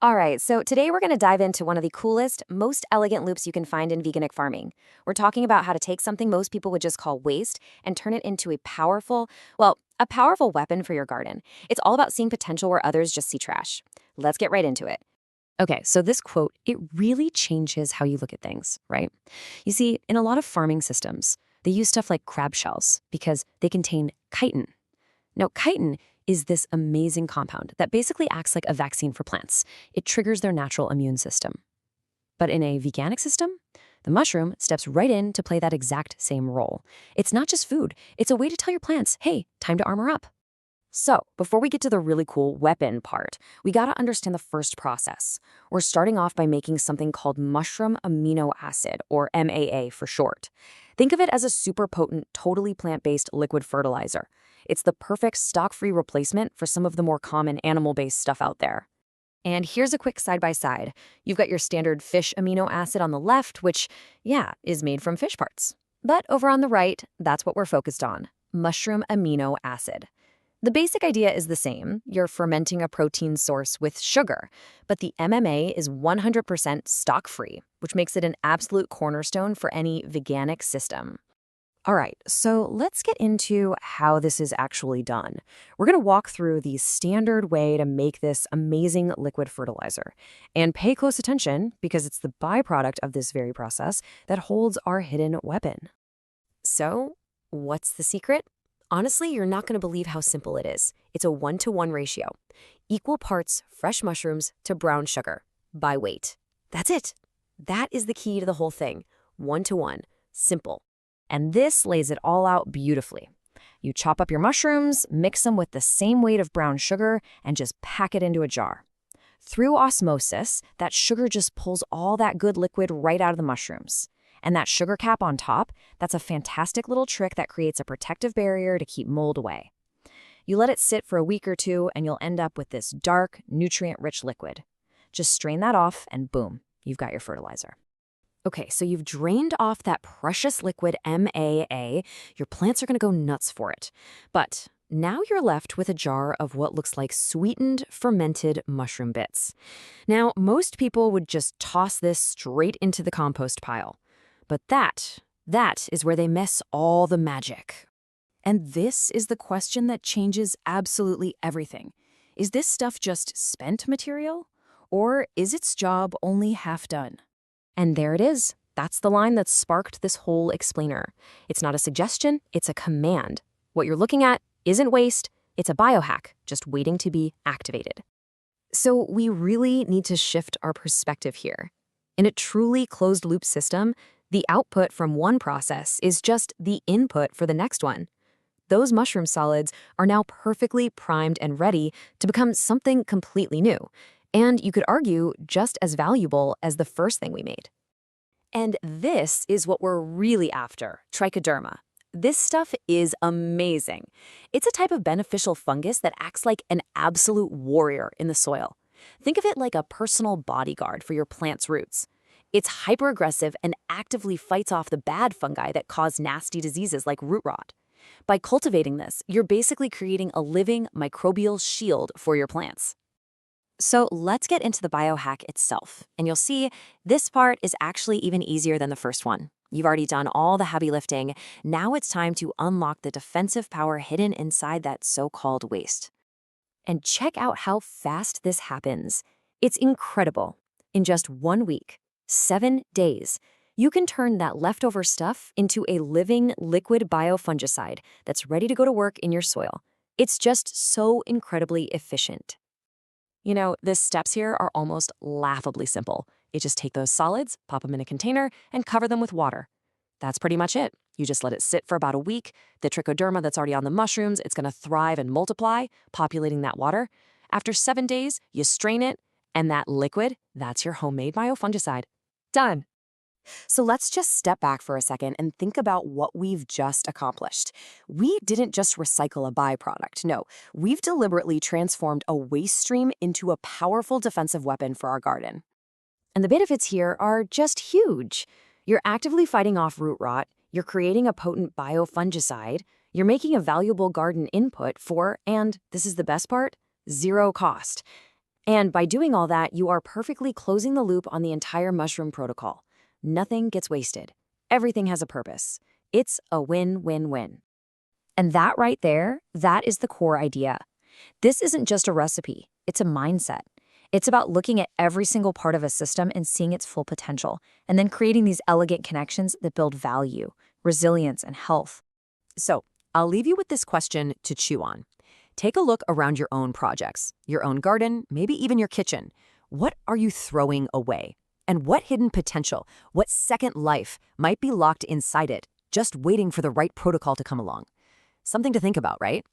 All right, so today we're going to dive into one of the coolest, most elegant loops you can find in veganic farming. We're talking about how to take something most people would just call waste and turn it into a powerful weapon for your garden. It's all about seeing potential where others just see trash. Let's get right into it. Okay, so this quote, it really changes how you look at things, right? You see, in a lot of farming systems, they use stuff like crab shells because they contain chitin. Now, chitin is this amazing compound that basically acts like a vaccine for plants. It triggers their natural immune system. But in a veganic system, the mushroom steps right in to play that exact same role. It's not just food, it's a way to tell your plants, hey, time to armor up. So, before we get to the really cool weapon part, we gotta understand the first process. We're starting off by making something called mushroom amino acid, or MAA for short. Think of it as a super potent, totally plant-based liquid fertilizer. It's the perfect stock-free replacement for some of the more common animal-based stuff out there. And here's a quick side-by-side. You've got your standard fish amino acid on the left, which, yeah, is made from fish parts. But over on the right, that's what we're focused on, mushroom amino acid. The basic idea is the same. You're fermenting a protein source with sugar, but the MMA is 100% stock-free, which makes it an absolute cornerstone for any veganic system. All right, so let's get into how this is actually done. We're going to walk through the standard way to make this amazing liquid fertilizer. And pay close attention because it's the byproduct of this very process that holds our hidden weapon. So, what's the secret? Honestly, you're not going to believe how simple it is. It's a 1-to-1 ratio. Equal parts fresh mushrooms to brown sugar by weight. That's it. That is the key to the whole thing. 1-to-1. Simple. And this lays it all out beautifully. You chop up your mushrooms, mix them with the same weight of brown sugar, and just pack it into a jar. Through osmosis, that sugar just pulls all that good liquid right out of the mushrooms. And that sugar cap on top, that's a fantastic little trick that creates a protective barrier to keep mold away. You let it sit for a week or two, and you'll end up with this dark, nutrient-rich liquid. Just strain that off, and boom, you've got your fertilizer. Okay, so you've drained off that precious liquid MAA. Your plants are going to go nuts for it. But now you're left with a jar of what looks like sweetened, fermented mushroom bits. Now, most people would just toss this straight into the compost pile. But that is where they miss all the magic. And this is the question that changes absolutely everything. Is this stuff just spent material? Or is its job only half done? And there it is. That's the line that sparked this whole explainer. It's not a suggestion, it's a command. What you're looking at isn't waste, it's a biohack, just waiting to be activated. So we really need to shift our perspective here. In a truly closed-loop system, the output from one process is just the input for the next one. Those mushroom solids are now perfectly primed and ready to become something completely new. And you could argue just as valuable as the first thing we made. And this is what we're really after, trichoderma. This stuff is amazing. It's a type of beneficial fungus that acts like an absolute warrior in the soil. Think of it like a personal bodyguard for your plant's roots. It's hyper-aggressive and actively fights off the bad fungi that cause nasty diseases like root rot. By cultivating this, you're basically creating a living microbial shield for your plants. So let's get into the biohack itself, and you'll see this part is actually even easier than the first one. You've already done all the heavy lifting. Now it's time to unlock the defensive power hidden inside that so-called waste. And check out how fast this happens. It's incredible. In just 1 week, 7 days, you can turn that leftover stuff into a living liquid biofungicide that's ready to go to work in your soil. It's just so incredibly efficient. You know, the steps here are almost laughably simple. You just take those solids, pop them in a container, and cover them with water. That's pretty much it. You just let it sit for about a week. The trichoderma that's already on the mushrooms, it's going to thrive and multiply, populating that water. After 7 days, you strain it, and that liquid, that's your homemade biofungicide. Done. So let's just step back for a second and think about what we've just accomplished. We didn't just recycle a byproduct. No, we've deliberately transformed a waste stream into a powerful defensive weapon for our garden. And the benefits here are just huge. You're actively fighting off root rot, you're creating a potent biofungicide, you're making a valuable garden input for, and this is the best part, 0 cost. And by doing all that, you are perfectly closing the loop on the entire mushroom protocol. Nothing gets wasted. Everything has a purpose. It's a win-win-win. And that right there, that is the core idea. This isn't just a recipe, it's a mindset. It's about looking at every single part of a system and seeing its full potential, and then creating these elegant connections that build value, resilience, and health. So, I'll leave you with this question to chew on. Take a look around your own projects, your own garden, maybe even your kitchen. What are you throwing away? And what hidden potential, what second life might be locked inside it, just waiting for the right protocol to come along? Something to think about, right?